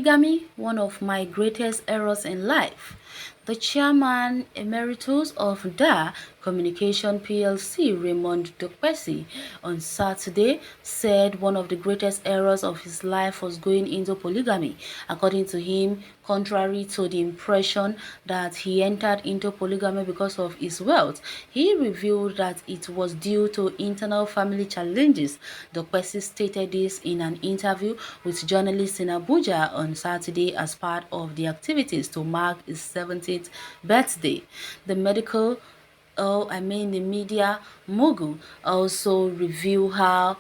Polygamy, one of my greatest errors in life. The chairman emeritus of DA Communication PLC, Raymond Dokpesi, on Saturday said one of the greatest errors of his life was going into polygamy. According to him, contrary to the impression that he entered into polygamy because of his wealth, he revealed that it was due to internal family challenges. Dokpesi stated this in an interview with journalists in Abuja on Saturday as part of the activities to mark his 70th birthday. The the media mogul also revealed how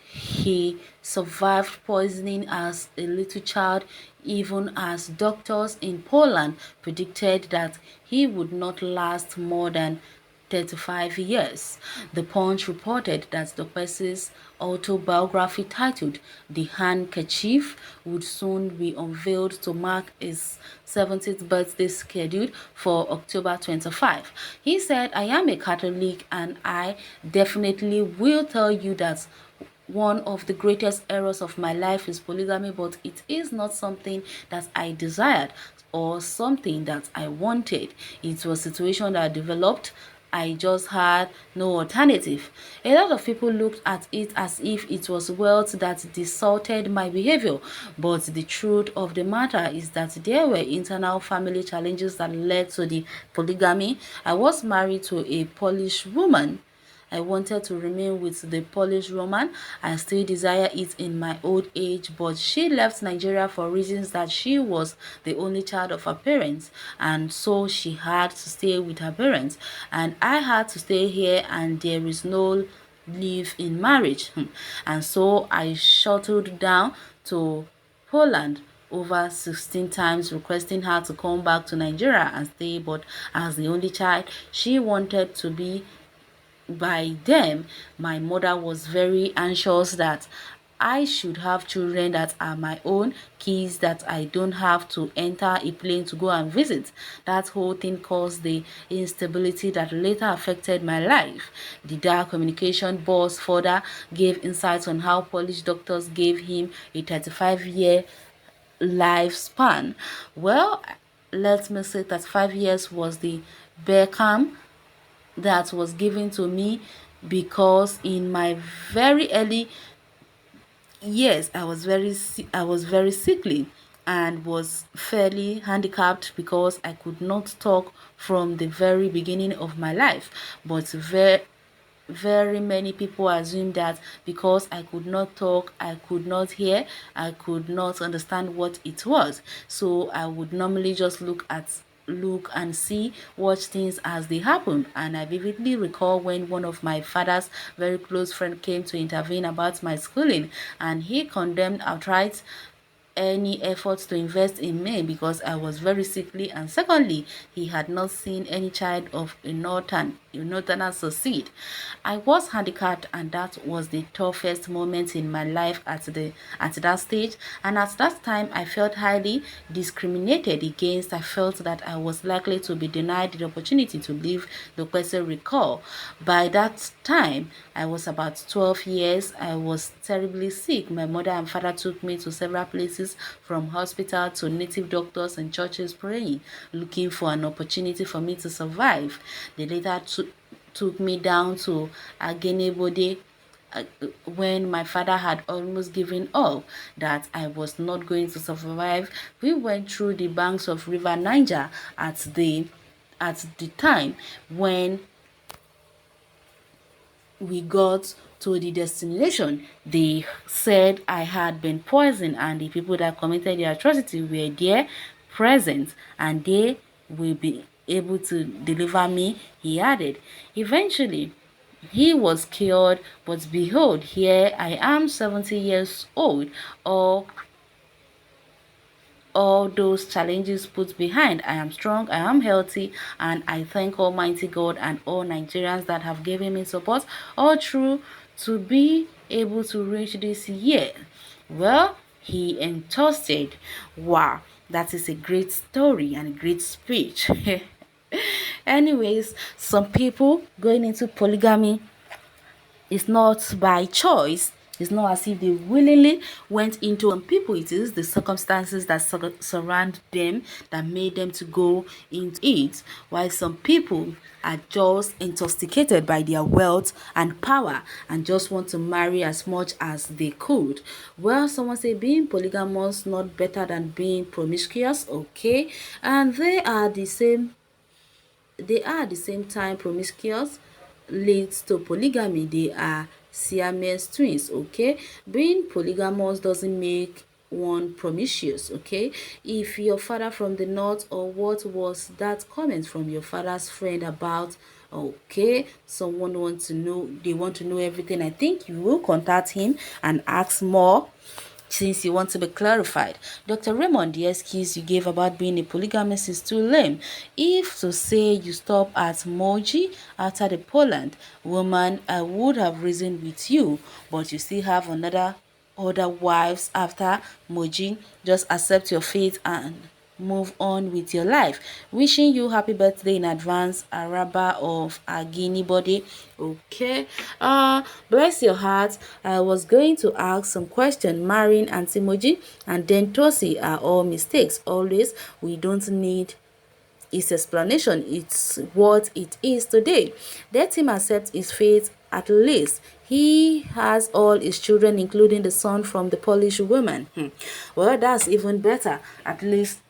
he survived poisoning as a little child, even as doctors in Poland predicted that he would not last more than 35 years. The Punch reported that Dokpesi's autobiography titled The Handkerchief would soon be unveiled to mark his 70th birthday scheduled for October 25. He said, "I am a Catholic and I definitely will tell you that one of the greatest errors of my life is polygamy, but it is not something that I desired or something that I wanted. It was a situation that developed. I just had no alternative." A lot of people looked at it as if it was wealth that distorted my behavior, but the truth of the matter is that there were internal family challenges that led to the polygamy. I was married to a Polish woman. I wanted to remain with the Polish woman. I still desire it in my old age, but she left Nigeria for reasons that she was the only child of her parents, and so she had to stay with her parents. And I had to stay here, and there is no live in marriage. And so I shuttled down to Poland over 16 times, requesting her to come back to Nigeria and stay, but as the only child, she wanted to be by them. My mother was very anxious that I should have children that are my own kids, that I don't have to enter a plane to go and visit. That whole thing caused the instability that later affected my life. The DA Communication boss further gave insights on how Polish doctors gave him a 35-year lifespan. Well, let me say that 5 years was the Beckham that was given to me, because in my very early years I was very sickly and was fairly handicapped because I could not talk from the very beginning of my life. But very many people assume that because I could not talk, I could not hear, I could not understand what it was. So I would normally just look and see, watch things as they happen. And I vividly recall when one of my father's very close friend came to intervene about my schooling, and he condemned outright any efforts to invest in me because I was very sickly, and secondly, he had not seen any child of a northerner succeed. I was handicapped, and that was the toughest moment in my life at that stage. And at that time, I felt highly discriminated against. I felt that I was likely to be denied the opportunity to live, the person recall. By that time, I was about 12 years. I was terribly sick. My mother and father took me to several places, from hospital to native doctors and churches, praying, looking for an opportunity for me to survive. They later took me down to Agenebode when my father had almost given up that I was not going to survive. We went through the banks of River Niger at the time when we got to the destination. They said I had been poisoned, and the people that committed the atrocity were there present, and they will be able to deliver me, he added. Eventually, he was cured, but behold, here I am, 70 years old, all those challenges put behind. I am strong, I am healthy, and I thank Almighty God and all Nigerians that have given me support all through to be able to reach this year. Well, he entrusted. Wow, that is a great story and a great speech. Anyways, some people going into polygamy is not by choice. It's not as if they willingly went into. Some people, it is the circumstances that surround them that made them to go into it, while some people are just intoxicated by their wealth and power and just want to marry as much as they could. Well, someone say being polygamous not better than being promiscuous, okay, and they are at the same time promiscuous leads to polygamy. They are Siamese twins, okay? Being polygamous doesn't make one promiscuous, okay? If your father from the north, or what was that comment from your father's friend about, okay, someone wants to know, they want to know everything, I think you will contact him and ask more since you want to be clarified. Dr. Raymond, the excuse you gave about being a polygamist is too lame. If to say you stop at Moji after the Poland woman, I would have reasoned with you, but you still have other wives after Moji. Just accept your fate and move on with your life. Wishing you happy birthday in advance, Araba of Agini body. Okay. Bless your heart. I was going to ask some question. Marrying Antimoji and then Tosi are all mistakes. Always, we don't need its explanation. It's what it is today. Let him accept his fate at least. He has all his children, including the son from the Polish woman. Well, that's even better. At least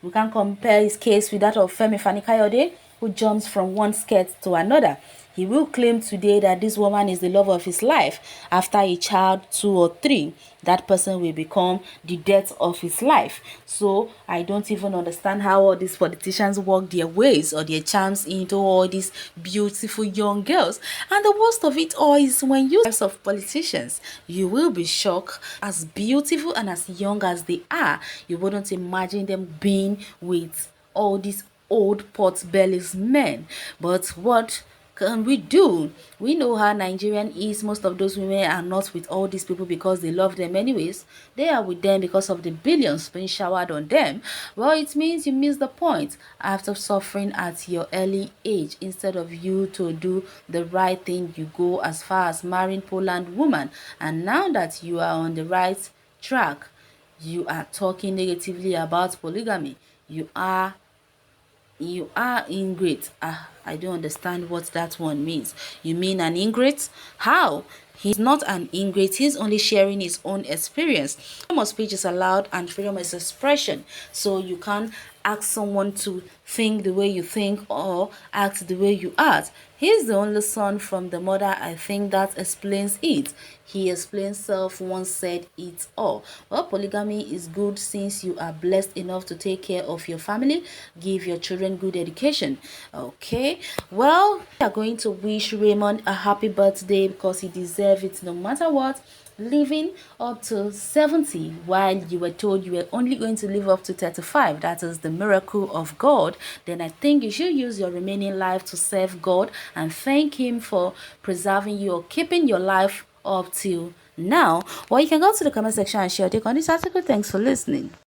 we can compare his case with that of Femi Fani-Kayode, who jumps from one skirt to another. He will claim today that this woman is the love of his life. After a child, 2 or 3, that person will become the death of his life. So I don't even understand how all these politicians work their ways or their charms into all these beautiful young girls. And the worst of it all is when you see of politicians, you will be shocked. As beautiful and as young as they are, you wouldn't imagine them being with all these old pot bellies men. But what can we do? We know how Nigerian is. Most of those women are not with all these people because they love them anyways. They are with them because of the billions being showered on them. Well, it means you miss the point after suffering at your early age. Instead of you to do the right thing, you go as far as marrying Poland woman. And now that you are on the right track, you are talking negatively about polygamy. You are ingrate. I don't understand what that one means. You mean an ingrate? How? He's not an ingrate. He's only sharing his own experience. Freedom of speech is allowed and freedom of expression. So you can't ask someone to think the way you think or act the way you act. He's the only son from the mother. I think that explains it. He explains self once said it all. Well, polygamy is good since you are blessed enough to take care of your family, give your children good education. Okay, well, we are going to wish Raymond a happy birthday because he deserves it no matter what. Living up to 70 while you were told you were only going to live up to 35, that is the miracle of God. Then I think you should use your remaining life to serve God and thank him for preserving you or keeping your life up till now. Well, you can go to the comment section and share your take on this article. Thanks for listening.